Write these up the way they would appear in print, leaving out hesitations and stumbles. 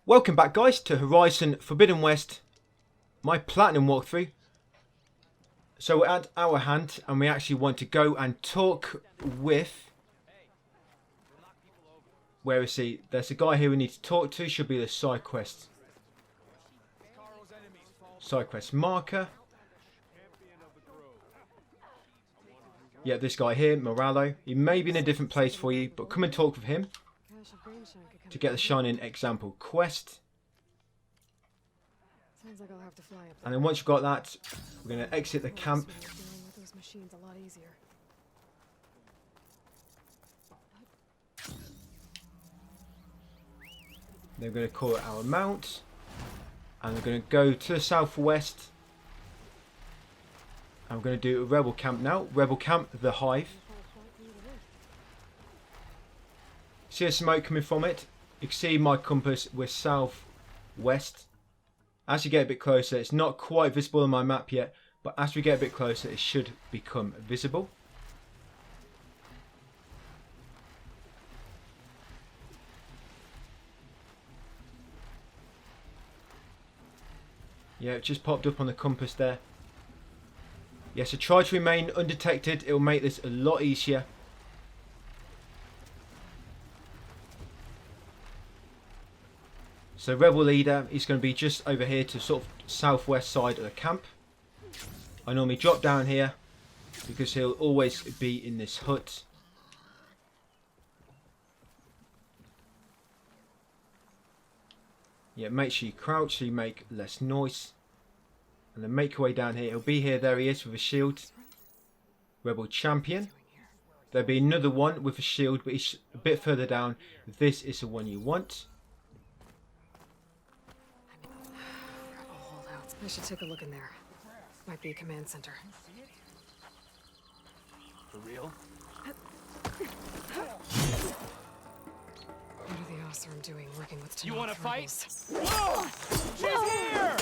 Welcome back guys to Horizon Forbidden West, my Platinum walkthrough. So we're at our hand and we actually want to go and talk with... Where is he? There's a guy here we need to talk to, should be the side quest. Side quest marker. Yeah, this guy here, Morello. He may be in a different place for you, but come and talk with him to get the Shining Example quest. And then once you've got that, we're going to exit the camp. Then we're going to call it our mount. And we're going to go to the southwest. And we're going to do a rebel camp now. Rebel camp, the Hive. See a smoke coming from it. You can see my compass, we're southwest. As you get a bit closer, it's not quite visible on my map yet, but as we get a bit closer, it should become visible. Yeah, it just popped up on the compass there. Yeah, so try to remain undetected. It will make this a lot easier. So rebel leader, he's going to be just over here to sort of southwest side of the camp. I normally drop down here because he'll always be in this hut. Yeah, make sure you crouch so you make less noise. And then make your way down here. He'll be here, there he is with a shield. Rebel champion. There'll be another one with a shield, but he's a bit further down. This is the one you want. I should take a look in there. Might be a command center. For real? What are the Oseram doing working with Tallneck? You want to fight? Whoa! She's here!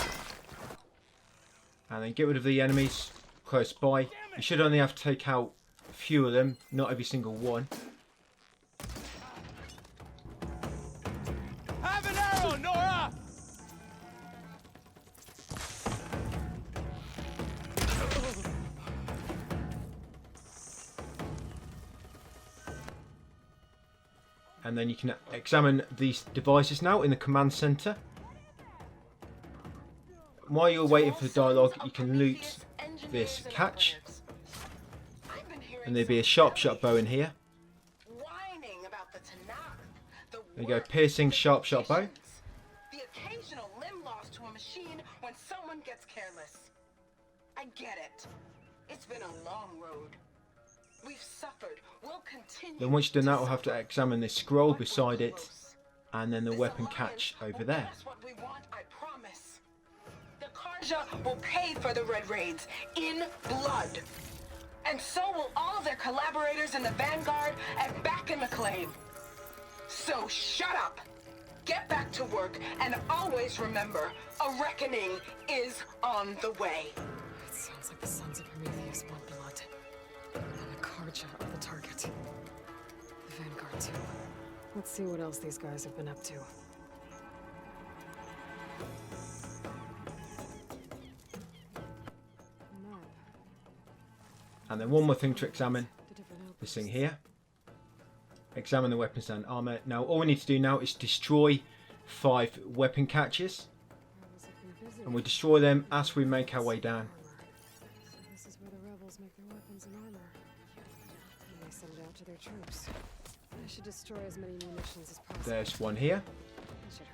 And then get rid of the enemies close by. You should only have to take out a few of them, not every single one. Have an arrow, Nora! And then you can examine these devices now in the command center. While you're waiting for the dialogue, you can loot this catch. And there'll be a sharp shot bow in here. There you go, piercing sharp shot bow. The occasional limb loss to a machine when someone gets careless. I get it. It's been a long road. We've suffered. We'll continue. Then once you've done that, we'll have to examine this scroll beside it. And then the weapon catch over there. That's what we want, I promise. The Clamberjaw will pay for the Red Raids in blood. And so will all of their collaborators in the Vanguard and back in the Claim. So shut up. Get back to work and always remember, a reckoning is on the way. It sounds like the sons of Prometheus want blood. And a Cauldron are the target. The Vanguard too. Let's see what else these guys have been up to. And then one more thing to examine. This thing here. Examine the weapons and armor. Now all we need to do now is destroy 5 weapon catches. And we destroy them as we make our way down. This is where the rebels make their weapons and armor. And they send it out to their troops. I should destroy as many munitions as possible. There's one here.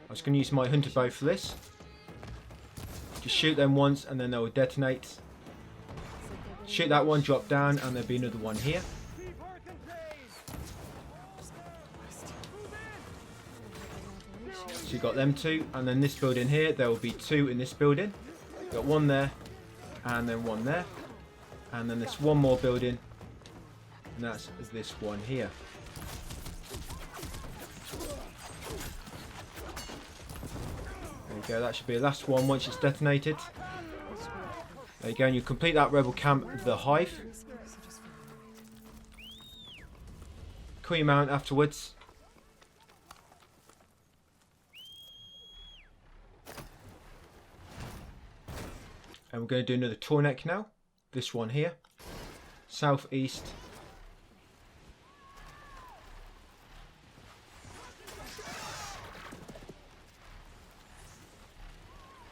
I was going to use my hunter bow for this. Just shoot them once and then they will detonate. Shoot that one, drop down, and there'll be another one here. So you got them 2, and then this building here, there will be 2 in this building. Got one there, and then one there, and then there's one more building, and that's this one here. There you go, that should be the last one once it's detonated. There you go, and you complete that rebel camp, the Hive. Call your mount afterwards. going to do another Tallneck now. This one here. Southeast.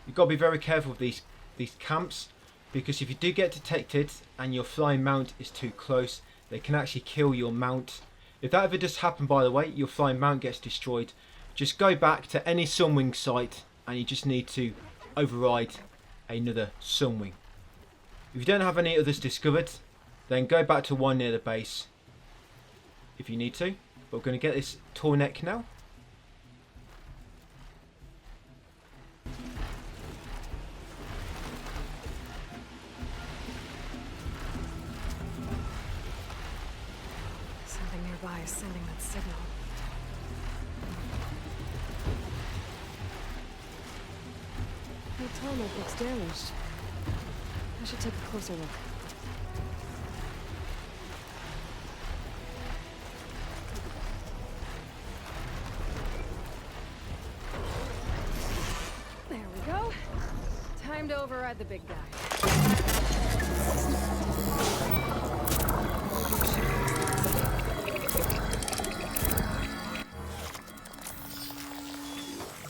You've got to be very careful with these camps, because if you do get detected and your flying mount is too close, they can actually kill your mount. If that ever does happen, by the way, your flying mount gets destroyed, just go back to any sunwing site and you just need to override another sunwing. If you don't have any others discovered, then go back to one near the base if you need to. But we're going to get this Tallneck now. Something nearby is sending that signal. The Tallneck looks damaged. I should take a closer look. There we go. Time to override the big guy.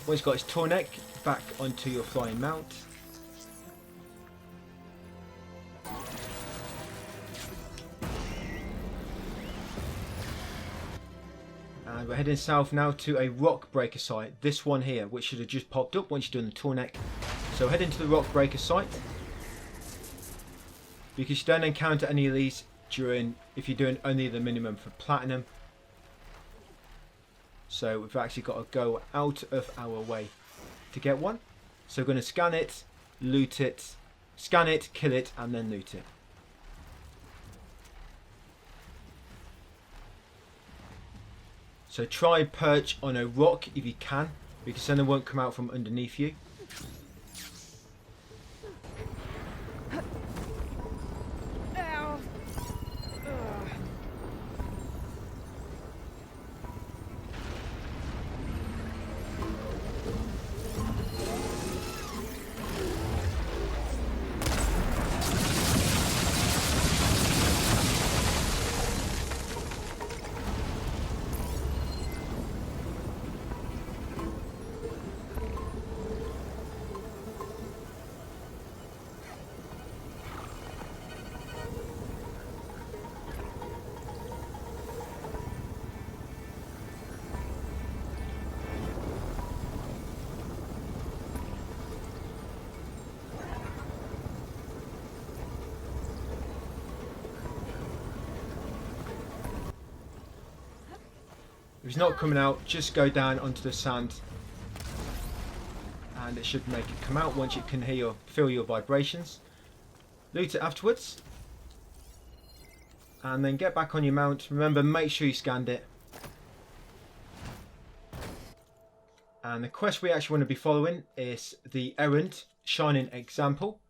Once you've got his Tallneck, back onto your flying mount. And we're heading south now to a Rockbreaker site. This one here, which should have just popped up once you're doing the Tallneck. So head into the Rockbreaker site, because you don't encounter any of these if you're doing only the minimum for platinum. So we've actually got to go out of our way to get one. So we're going to scan it, loot it, scan it, kill it, and then loot it. So try and perch on a rock if you can, because then they won't come out from underneath you. Ow. Ugh. If it's not coming out, just go down onto the sand and it should make it come out once you can feel your vibrations. Loot it afterwards and then get back on your mount. Remember, make sure you scanned it. And the quest we actually want to be following is the errand Shining Example.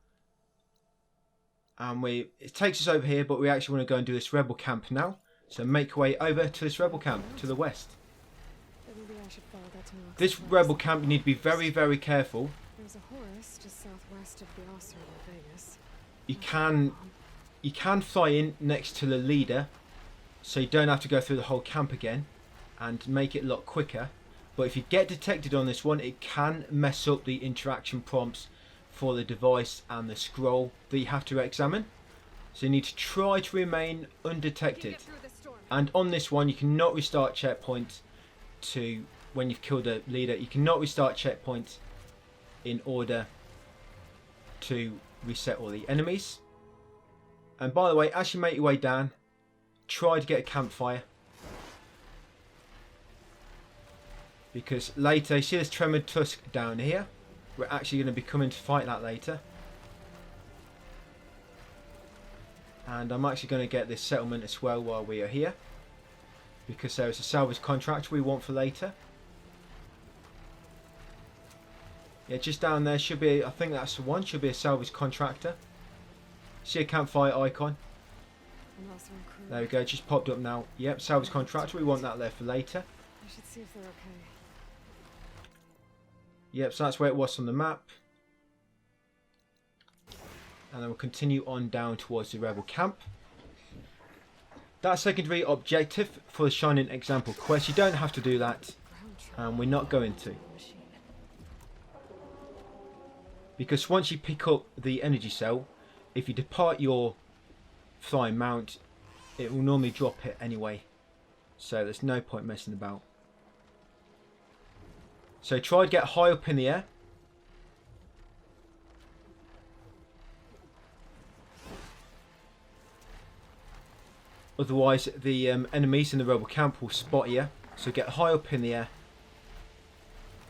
And it takes us over here, but we actually want to go and do this rebel camp now. So make your way over to this rebel camp to the west. Maybe I should follow that to Knox This first. rebel camp, you need to be very, very careful. There's a Horus just southwest of the Osir in Vegas. You can fly in next to the leader, so you don't have to go through the whole camp again, and make it a lot quicker. But if you get detected on this one, it can mess up the interaction prompts for the device and the scroll that you have to examine. So you need to try to remain undetected. And on this one, you cannot restart checkpoint to when you've killed a leader. You cannot restart checkpoint in order to reset all the enemies. And by the way, as you make your way down, try to get a campfire. Because later, you see this Tremor Tusk down here? We're actually going to be coming to fight that later. And I'm actually going to get this settlement as well while we are here, because there is a salvage contract we want for later. Yeah, just down there should be, I think that's the one, should be a salvage contractor. See a campfire icon? An Osir crew. There we go, just popped up now. Yep, salvage contractor, we want that there for later. I should see if they're okay. Yep, so that's where it was on the map. and then we'll continue on down towards the rebel camp. That secondary objective for the Shining Example quest, you don't have to do that, and we're not going to. Because once you pick up the energy cell, if you depart your flying mount, it will normally drop it anyway. So there's no point messing about. So try to get high up in the air. Otherwise the enemies in the rebel camp will spot you. So get high up in the air.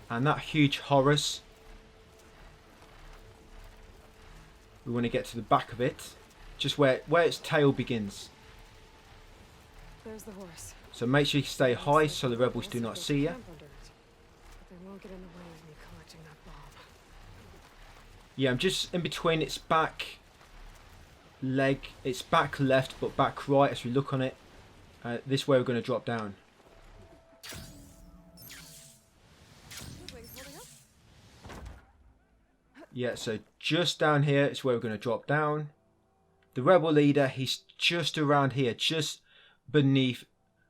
And that huge Horus, we want to get to the back of it. Just where its tail begins. There's the horse. So make sure you stay high so the rebels do not see you. They won't get in the way of me collecting that bomb. Yeah, I'm just in between its back leg, its back left but back right as we look on it. This way we're going to drop down. Yeah, so just down here is where we're going to drop down. The rebel leader, he's just around here, just beneath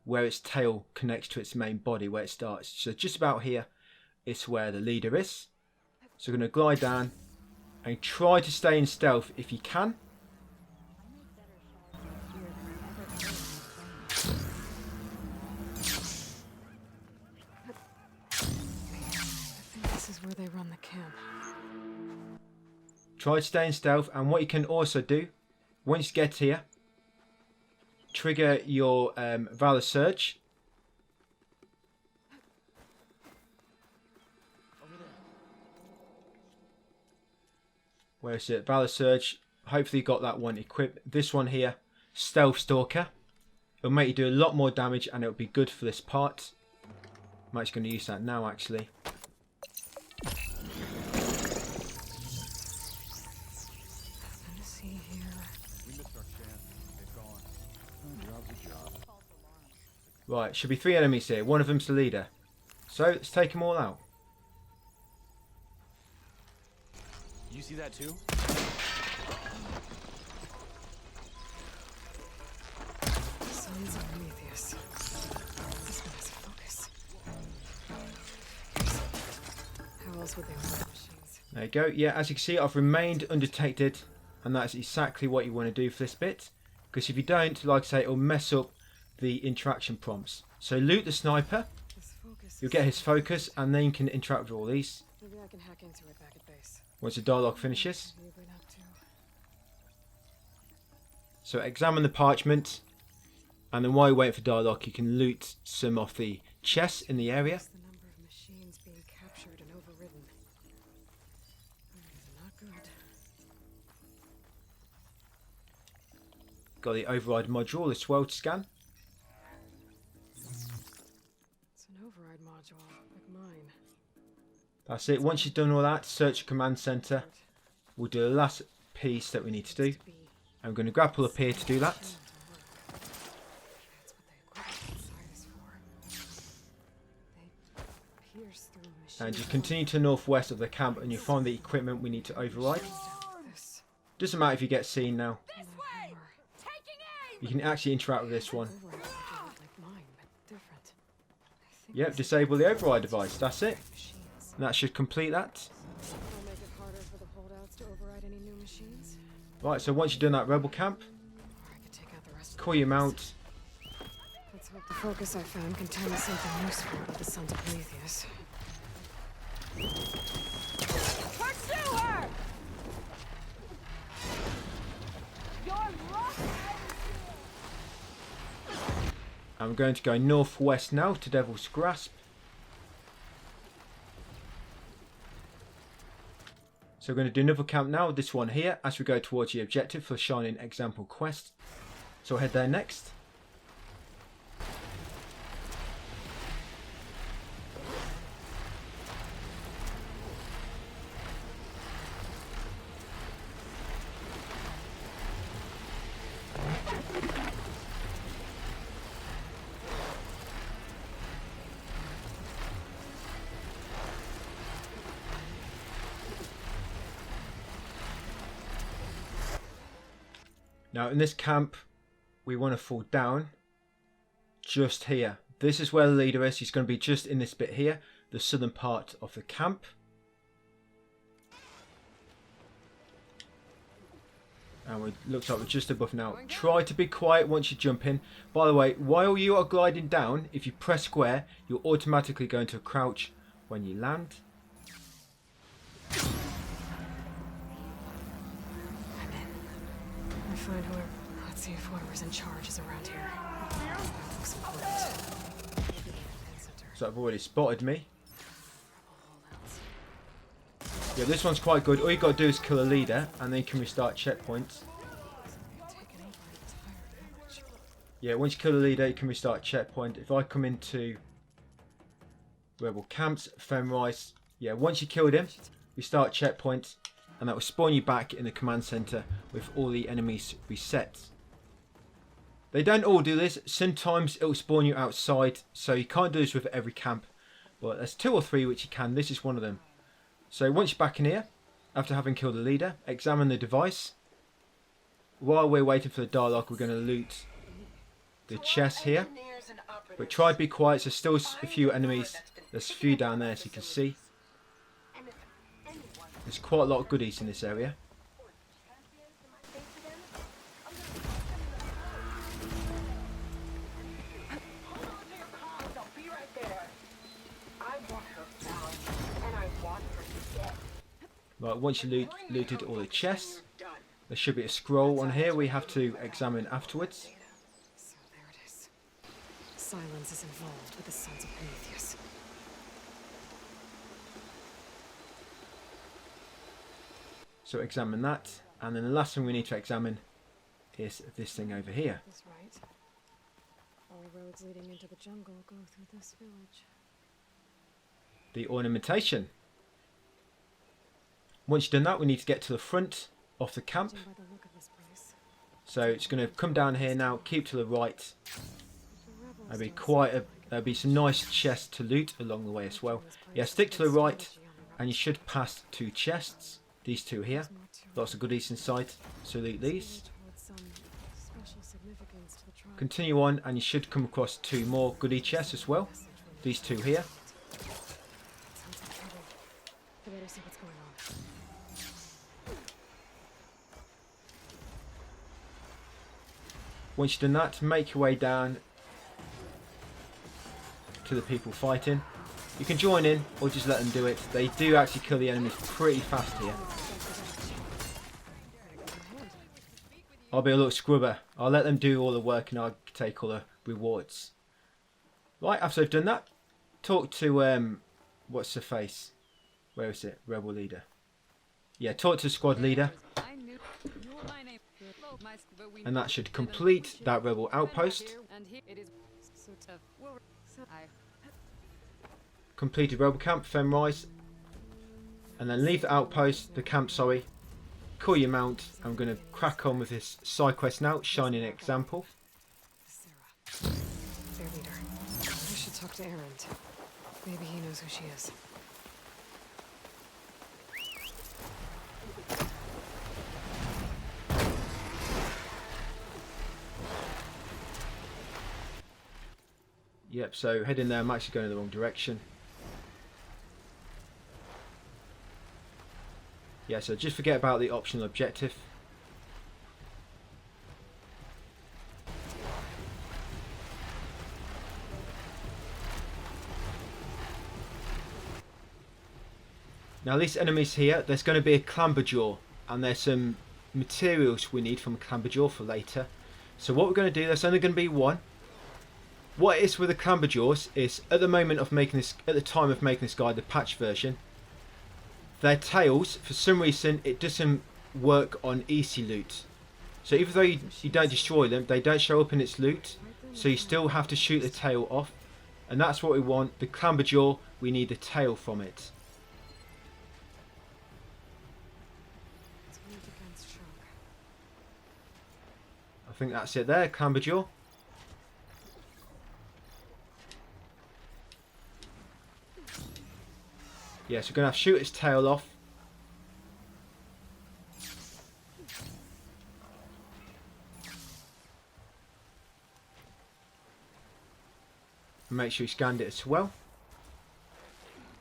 where its tail connects to its main body, where it starts. So just about here is where the leader is. So we're going to glide down and try to stay in stealth if you can. This is where they run the camp. Try to stay in stealth, and what you can also do, once you get here, trigger your Valor Surge. Where is it? Valor Surge. Hopefully you got that one equipped. This one here, Stealth Stalker. It'll make you do a lot more damage, and it'll be good for this part. I'm actually going to use that now, actually. Right, should be 3 enemies here. One of them's the leader. So let's take them all out. You see that too? Sons of Prometheus. This one has a focus. How else would they run machines? There you go. Yeah, as you can see, I've remained undetected, and that's exactly what you want to do for this bit. Because if you don't, like I say, it'll mess up the interaction prompts. So loot the sniper. You'll get his focus, and then you can interact with all these. Maybe I can hack into it back at base. Once the dialogue finishes. What have you been up to? So examine the parchment, and then while you're waiting for dialogue, you can loot some of the chests in the area. What's the number of machines being captured and overridden? These are not good. Got the override module as well to scan. It's an override module, like mine. That's it. Once you've done all that, search your command center. We'll do the last piece that we need to do. I'm going to grapple up here to do that. That's what the equipment inside is for. They pierce through machines. And just continue to the northwest of the camp, and you'll find the equipment we need to override. This. Doesn't matter if you get seen now. This way! Taking aim! You can actually interact with this one. Override module like mine, but different. I think Yep, this disable the override device. That's it. machines. And that should complete that. That'll make it harder for the holdouts to override any new machines. Right, so once you've done that rebel camp, Or I could take out the rest of call the your machines. mount. Let's hope the focus I found contains something useful with the Sons of Prometheus. Pursue her! You're lost! I'm going to go northwest now to Devil's Grasp. So we're going to do another camp now, this one here, as we go towards the objective for the Shining Example quest. So I'll head there next. Now in this camp, we want to fall down just here. This is where the leader is. He's going to be just in this bit here, the southern part of the camp. And it looks like we're just above now. Try to be quiet once you jump in. By the way, while you are gliding down, if you press square, you'll automatically go into a crouch when you land. I'm in. We find whoever. Let's see if whoever's in charge is around here. That looks important. So I've already spotted me. Yeah, this one's quite good. All you got to do is kill a leader, and then you can restart checkpoints. Yeah, once you kill the leader, you can restart checkpoint. If I come into rebel camps, Femrise, yeah, once you killed him, restart checkpoint, and that will spawn you back in the command center with all the enemies reset. They don't all do this. Sometimes it will spawn you outside, so you can't do this with every camp. But there's 2 or 3 which you can. This is one of them. So once you're back in here, after having killed the leader, examine the device. While we're waiting for the dialogue, we're going to loot the chest here. But try to be quiet, there's still a few enemies. There's a few down there, so you can see. There's quite a lot of goodies in this area. Right, once you looted all the chests, there should be a scroll on here we have to examine afterwards. So there it is. Silence is involved with the Sons of Prometheus. So examine that, and then the last thing we need to examine is this thing over here. That's right. All roads leading into the jungle go through this village. The ornamentation. Once you've done that, we need to get to the front of the camp. Judging by the look of this place, So it's going to come down here now, keep to the right. the rebels There'll be some nice chests to loot along the way as well. Yeah, stick to the right, and you should pass 2 chests. These 2 here. Lots of goodies inside, so loot these. Continue on, and you should come across 2 more goodie chests as well. These 2 here. Sounds like trouble. I better see what's going on. Once you've done that, make your way down to the people fighting. You can join in or just let them do it. They do actually kill the enemies pretty fast here. I'll be a little scrubber. I'll let them do all the work and I'll take all the rewards. Right, after I've done that, talk to, what's the face? Where is it? Rebel leader. Yeah, talk to the squad leader. And that should complete that rebel outpost. Completed rebel camp, Femrise. And then leave the outpost, the camp, sorry. Call your mount. I'm going to crack on with this side quest now, Shining Example. Sarah. Their leader. I should talk to Aaron too. Maybe he knows who she is. Yep, so heading there, I'm actually going in the wrong direction. Yeah, so just forget about the optional objective. Now these enemies here, there's going to be a Clamberjaw, and there's some materials we need from a Clamberjaw for later. So what we're going to do, there's only going to be one. What it is with the Clamberjaws is, at the moment of making this, at the time of making this guide, the patch version, their tails, for some reason, it doesn't work on easy loot. So even though you don't destroy them, they don't show up in its loot. So you still have to shoot the tail off. And that's what we want. The Clamberjaw, we need the tail from it. I think that's it there, Clamberjaw. Yeah, so we're going to have to shoot its tail off. Make sure you scanned it as well.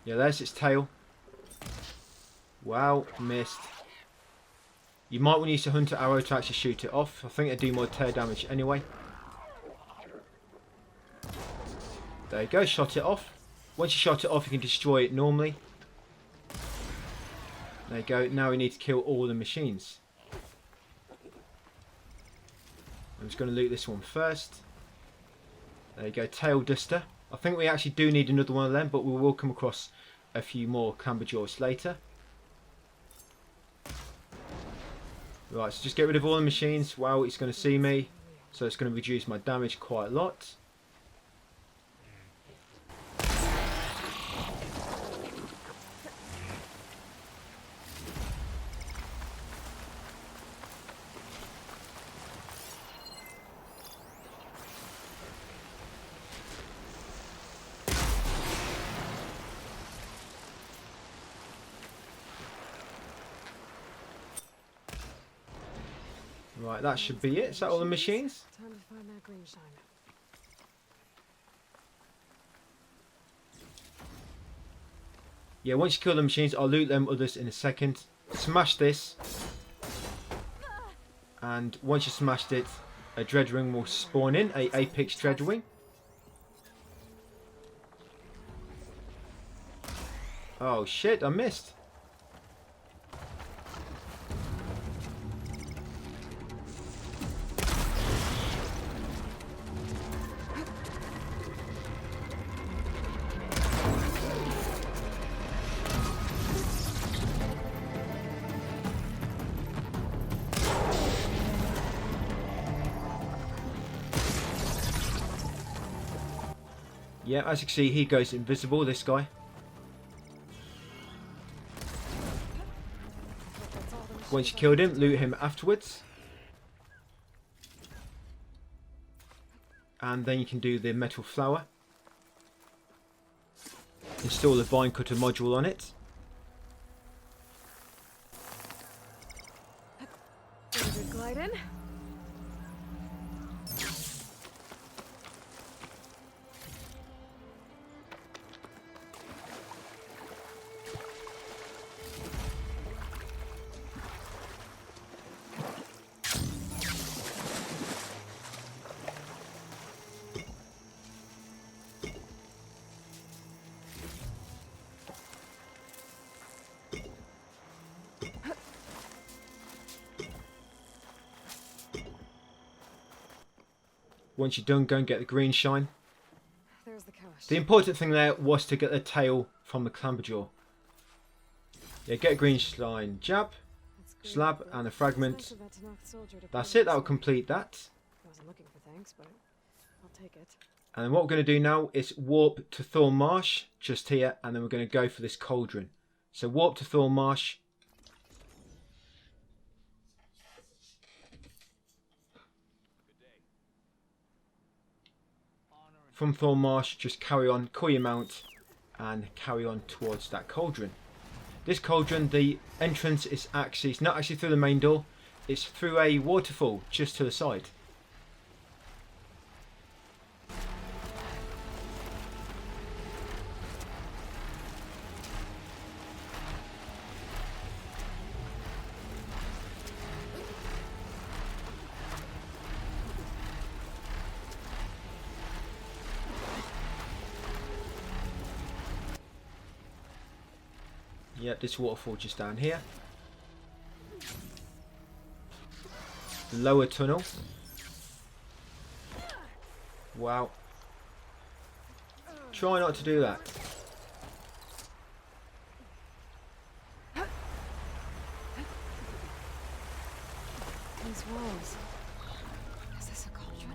Yeah, there's its tail. Wow, missed. You might want to use a hunter arrow to actually shoot it off. I think it'd do more tear damage anyway. There you go, shot it off. Once you shot it off, you can destroy it normally. There you go. Now we need to kill all the machines. I'm just going to loot this one first. There you go, tail duster. I think we actually do need another one of them, but we will come across a few more Clamberjaws later. Right, so just get rid of all the machines. Wow, it's going to see me, so it's going to reduce my damage quite a lot. Right, that should be it. Is that all the machines? Time to find that green shine. Yeah, once you kill the machines, I'll loot them others in a second. Smash this. And once you smashed it, a dread ring will spawn in, a apex dread wing. Oh shit, I missed. Yeah, as you can see, he goes invisible, this guy. Once you killed him, loot him afterwards. And then you can do the metal flower. Install the vine cutter module on it. Good glide in. Once you're done, go and get the green shine. There's the cache. The important thing there was to get the tail from the Clamberjaw. Yeah, get a green shine jab, That's great, slab, but and a it's fragment. nice of that Tallneck soldier to That's put it, that'll complete that. I wasn't looking for thanks, but I'll take it. And then what we're going to do now is warp to Thorn Marsh, just here, and then we're going to go for this cauldron. So warp to Thorn Marsh. From Thorn Marsh, just carry on, call your mount, and carry on towards that cauldron. This cauldron, the entrance is actually, it's not actually through the main door, it's through a waterfall just to the side. Yep, this waterfall just down here. The lower tunnel. Wow. Try not to do that. These walls. Is this a cauldron?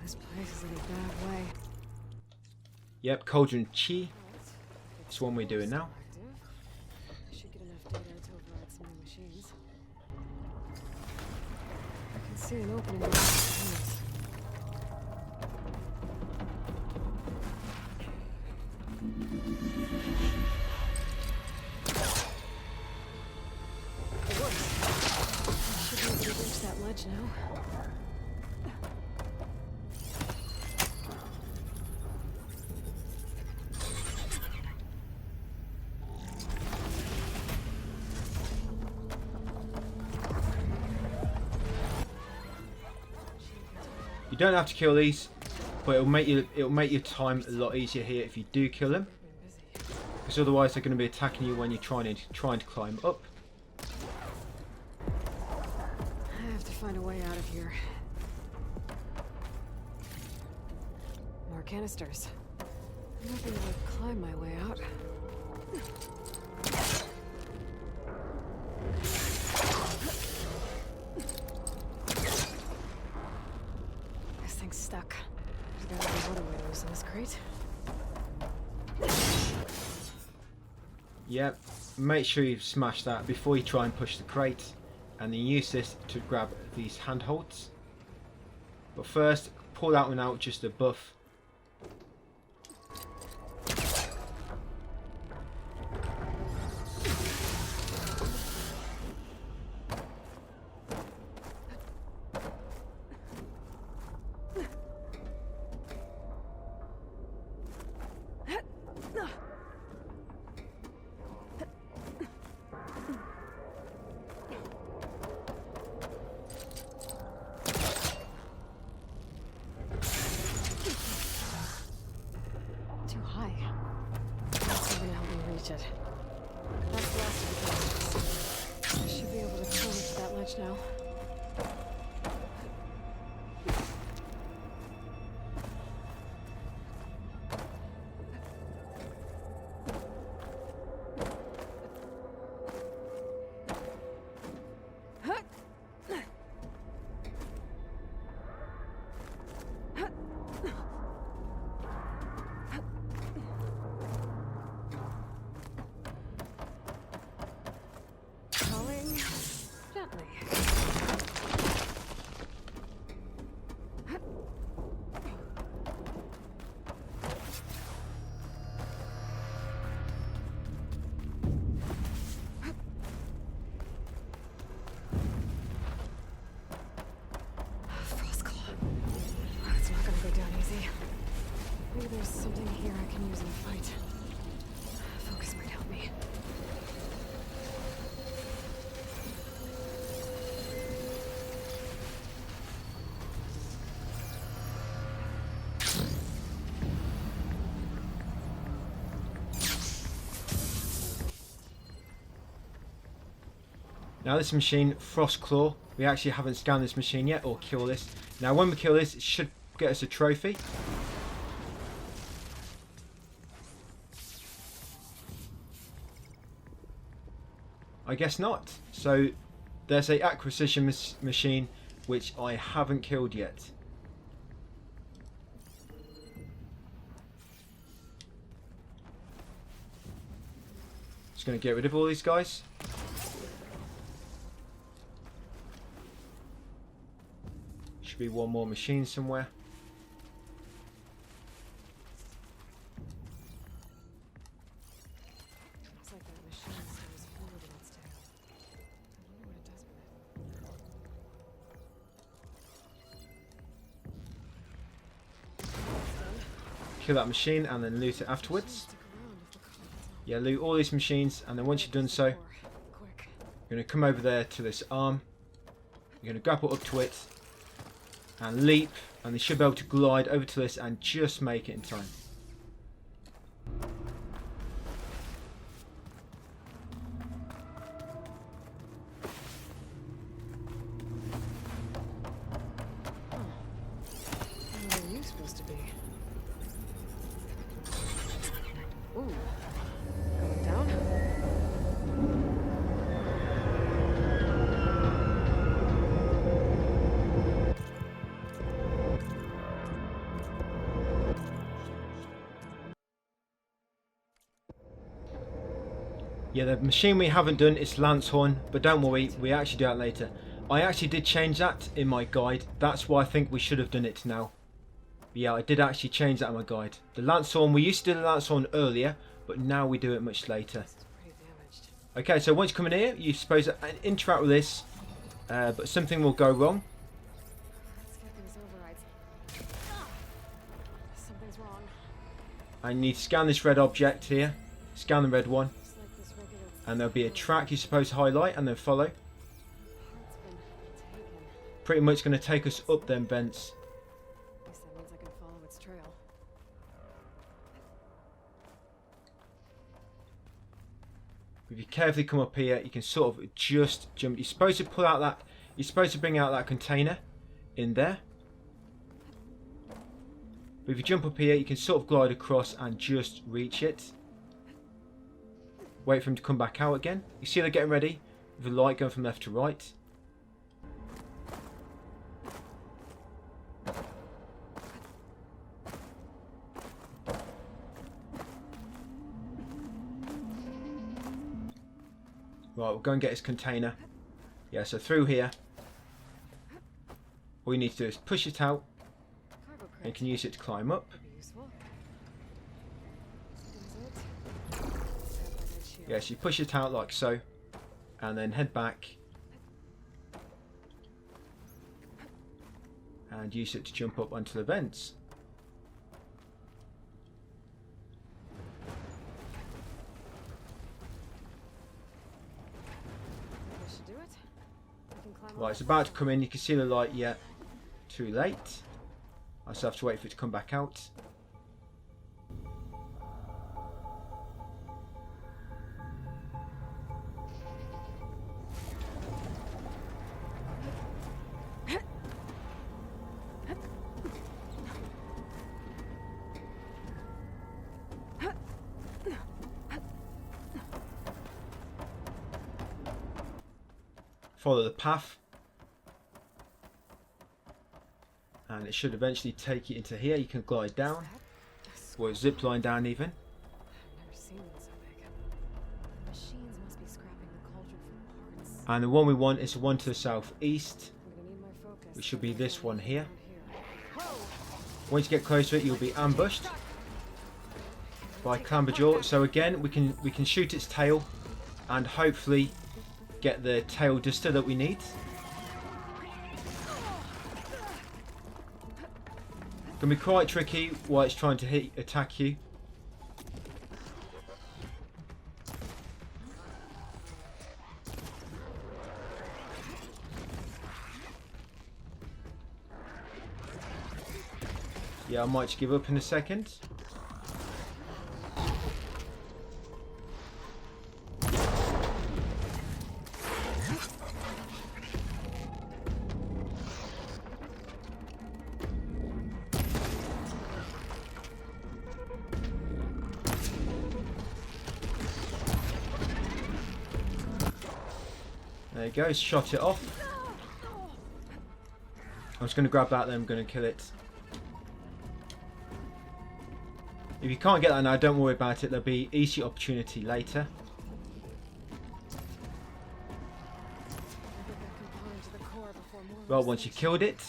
This place is in a bad way. Yep, Cauldron Chi. That's one we're doing now. I should get enough data to override some new machines. I can see an opening in the don't have to kill these, but it'll make your time a lot easier here if you do kill them, because otherwise they're going to be attacking you when you're trying to climb up. I have to find a way out of here. More canisters. I'm not gonna climb my way out. This thing's stuck. There's gotta be another way to loosen this crate. Yep, make sure you smash that before you try and push the crate, and then use this to grab these handholds. But first, pull that one out just a buff. Too high. That's not gonna help me reach it. That's the last of the cameras. I should be able to climb up to that ledge now. Gently. Frostclaw. It's not gonna go down easy. Maybe there's something here I can use in a fight. Focus might help me. Now this machine, Frostclaw, we actually haven't scanned this machine yet, or kill this. Now when we kill this, it should get us a trophy. I guess not. So there's a acquisition machine which I haven't killed yet. Just going to get rid of all these guys. Should be one more machine somewhere. Looks like that machine seems fluid in its tail. I wonder what it does with it. Kill that machine and then loot it afterwards. Stick around if the content's not Yeah, loot all these machines, and then once you've done so, quick. you're going to come over there to this arm. You're going to grapple up to it and leap, and they should be able to glide over to this and just make it in time. Where are you supposed to be? Ooh. Going down? Yeah, the machine we haven't done is Lancehorn, but don't worry, we actually do that later. I actually did change that in my guide. That's why I think we should have done it now. Yeah, I did actually change that in my guide. The Lancehorn, we used to do the Lancehorn earlier, but now we do it much later. This is pretty damaged. Okay, so once you come in here, you're supposed to interact with this, but something will go wrong. Let's get these overrides. Something's wrong. And you need to scan this red object here. Scan the red one. Just like this regular And there'll be a track you're supposed to highlight and then follow. part's been taken. Pretty much going to take us up them vents. That means I can follow its trail. If you carefully come up here, you can sort of just jump. You're supposed to pull out that. You're supposed to bring out that container in there. But if you jump up here, you can sort of glide across and just reach it. Wait for him to come back out again. You see they're getting ready with the light going from left to right. Right, we'll go and get his container. Yeah, so through here, all you need to do is push it out, and you can use it to climb up. Yes, you push it out like so, and then head back, and use it to jump up onto the vents. Right, it's about to come in. You can see the light yet. Too late. I still have to wait for it to come back out. Follow the path. And it should eventually take you into here. You can glide down. Or zip line down even. I've never seen one so big. Machines must be scrapping the cauldron for parts. And the one we want is the one to the southeast. I'm gonna need my focus. Which should be this one here. Down here. Once you get close to it, you'll be ambushed by Clamberjaw. So again, we can shoot its tail and hopefully get the tail duster that we need. Can be quite tricky while it's trying to attack you. Yeah, I might just give up in a second. There you go, shot it off. I'm just going to grab that, then I'm going to kill it. If you can't get that now, don't worry about it. There'll be easy opportunity later. Well, once you killed it,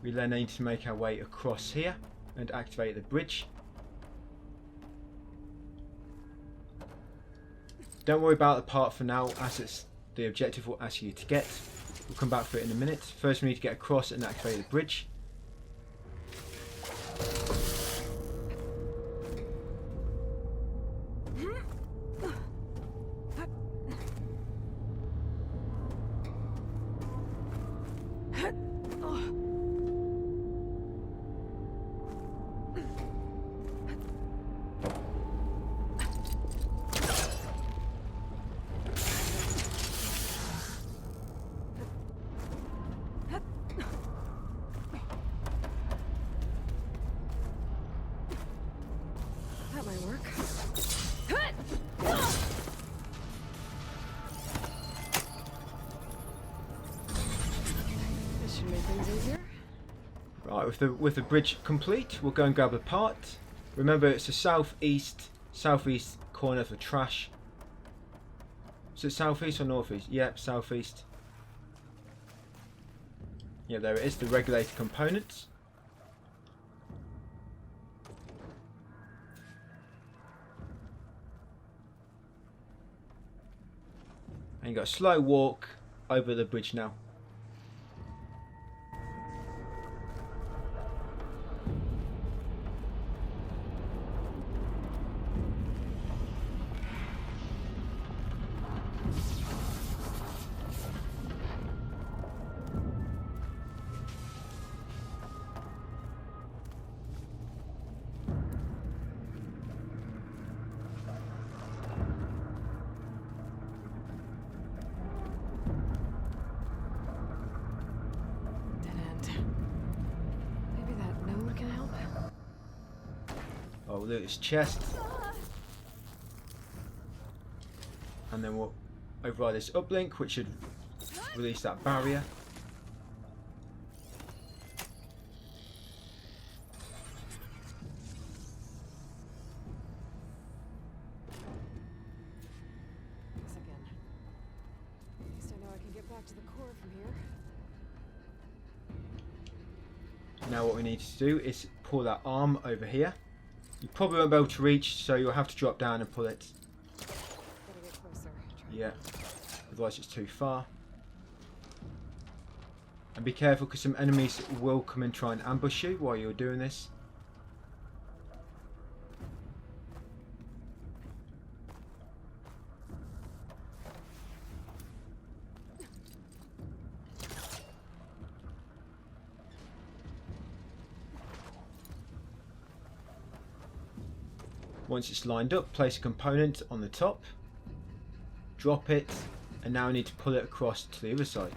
we then need to make our way across here and activate the bridge. Don't worry about the part for now, as it's the objective will ask you to get. We'll come back for it in a minute. First we need to get across and activate the bridge. That might work. This should make things easier. Right, with the bridge complete, we'll go and grab a part. Remember, it's the southeast corner for trash. Is it southeast or northeast? Yep, southeast. Yeah, there it is, the regulator components. And you got a slow walk over the bridge now. I'll loot his chest. And then we'll override this uplink, which should release that barrier. This again. At least I know I can get back to the core from here. Now what we need to do is pull that arm over here. You probably won't be able to reach, so you'll have to drop down and pull it. Gotta get closer. Yeah, otherwise it's too far. And be careful because some enemies will come and try and ambush you while you're doing this. Once it's lined up, place a component on the top, drop it, and now we need to pull it across to the other side.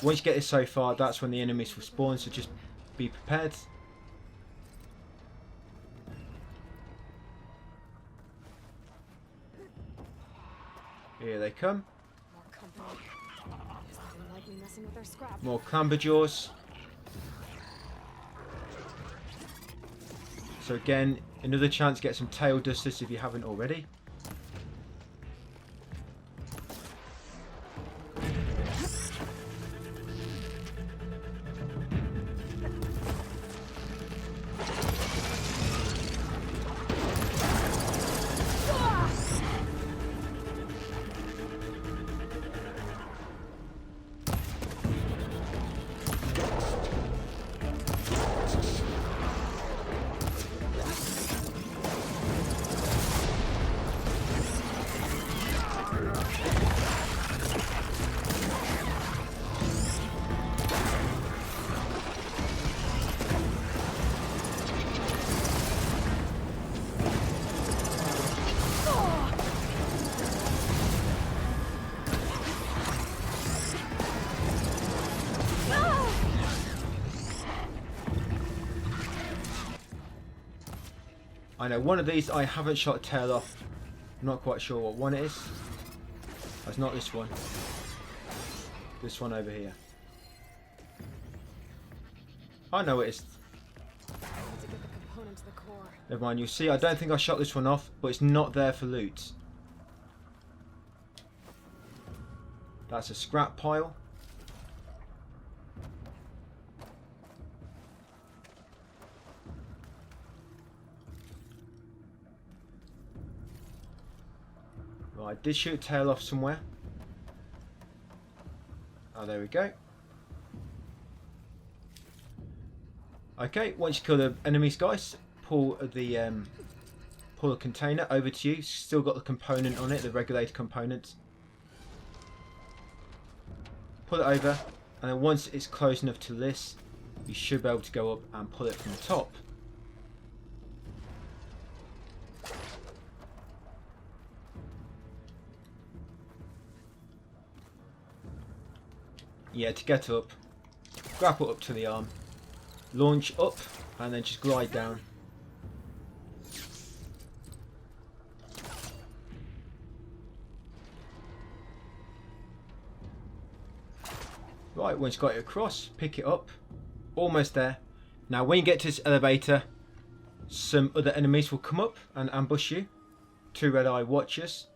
Once you get this so far, that's when the enemies will spawn, so just be prepared. Here they come. More company. Guess they didn't like me messing with their scrap. More Clamberjaws. So again, another chance to get some tail dusters if you haven't already. I know one of these I haven't shot a tail off. I'm not quite sure what one it is. It's not this one. This one over here. I know it is. I need to get the component to the core. Never mind, you'll see I don't think I shot this one off, but it's not there for loot. That's a scrap pile. Right, I did shoot a tail off somewhere. Oh, there we go. Okay, once you kill the enemies, guys, pull the container over to you. Still got the component on it, the regulator component. Pull it over, and then once it's close enough to this, you should be able to go up and pull it from the top. Yeah, to get up, grapple up to the arm, launch up, and then just glide down. Right, once you've got it across, pick it up. Almost there. Now when you get to this elevator, some other enemies will come up and ambush you. 2 red-eye watchers.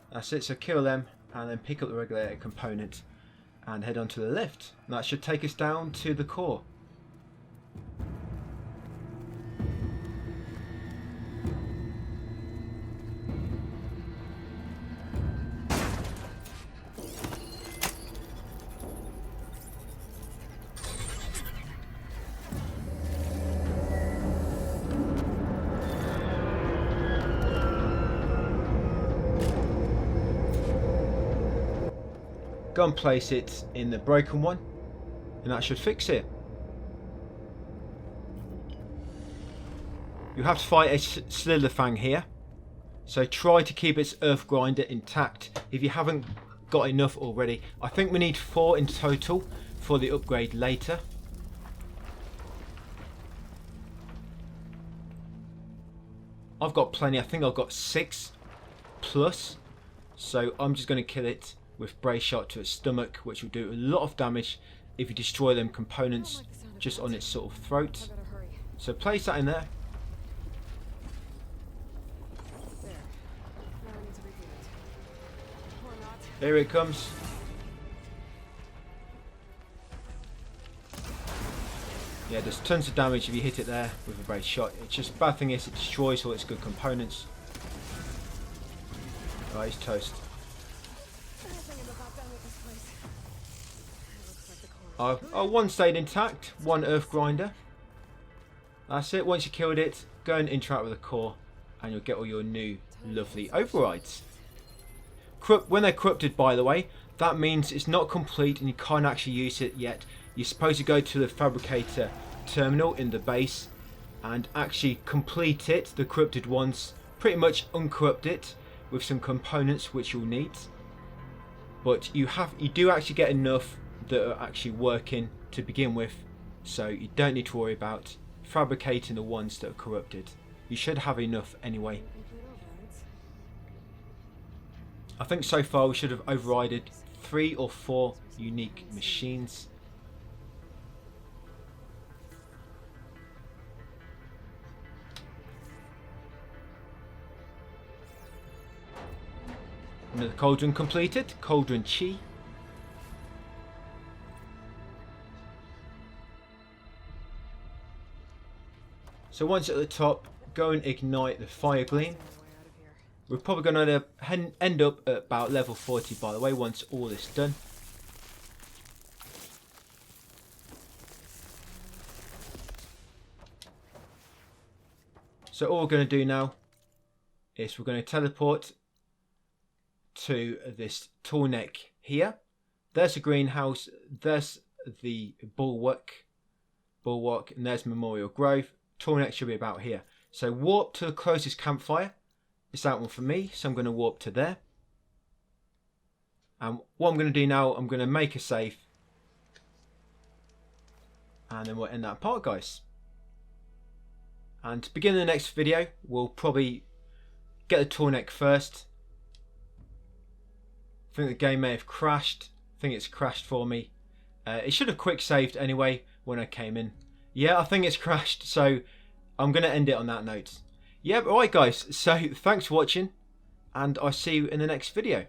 That's it, so kill them and then pick up the regulator component and head on to the lift. And that should take us down to the core. Go and place it in the broken one, and that should fix it. You have to fight a Slitherfang here, so try to keep its Earth Grinder intact if you haven't got enough already. I think we need 4 in total for the upgrade later. I've got plenty. I think I've got 6 plus, so I'm just going to kill it with Brace Shot to its stomach, which will do a lot of damage if you destroy them components just on its sort of throat. So place that in there. Here it comes. Yeah, there's tons of damage if you hit it there with a Brace Shot. It's just bad thing is it destroys all its good components. Right, he's toast. Oh, one stayed intact, 1 Earth Grinder. That's it. Once you killed it, go and interact with the core, and you'll get all your new lovely overrides. When they're corrupted, by the way, that means it's not complete and you can't actually use it yet. You're supposed to go to the fabricator terminal in the base and actually complete it, the corrupted ones, pretty much uncorrupt it with some components which you'll need. But you do actually get enough that are actually working to begin with, so you don't need to worry about fabricating the ones that are corrupted. You should have enough anyway. I think so far we should have overridden 3 or 4 unique machines. Another cauldron completed, Cauldron Chi. So once at the top, go and ignite the fire gleam. We're probably going to end up at about level 40, by the way, once all this is done. So all we're going to do now is we're going to teleport to this Tallneck here. There's the greenhouse, there's the bulwark, and there's Memorial Grove. Tallneck should be about here. So warp to the closest campfire. It's that one for me, so I'm going to warp to there. And what I'm going to do now, I'm going to make a save. And then we'll end that part, guys. And to begin the next video, we'll probably get the Tallneck first. I think the game may have crashed. I think it's crashed for me. It should have quick saved anyway when I came in. Yeah, I think it's crashed, so I'm going to end it on that note. Yeah, alright guys, so thanks for watching, and I'll see you in the next video.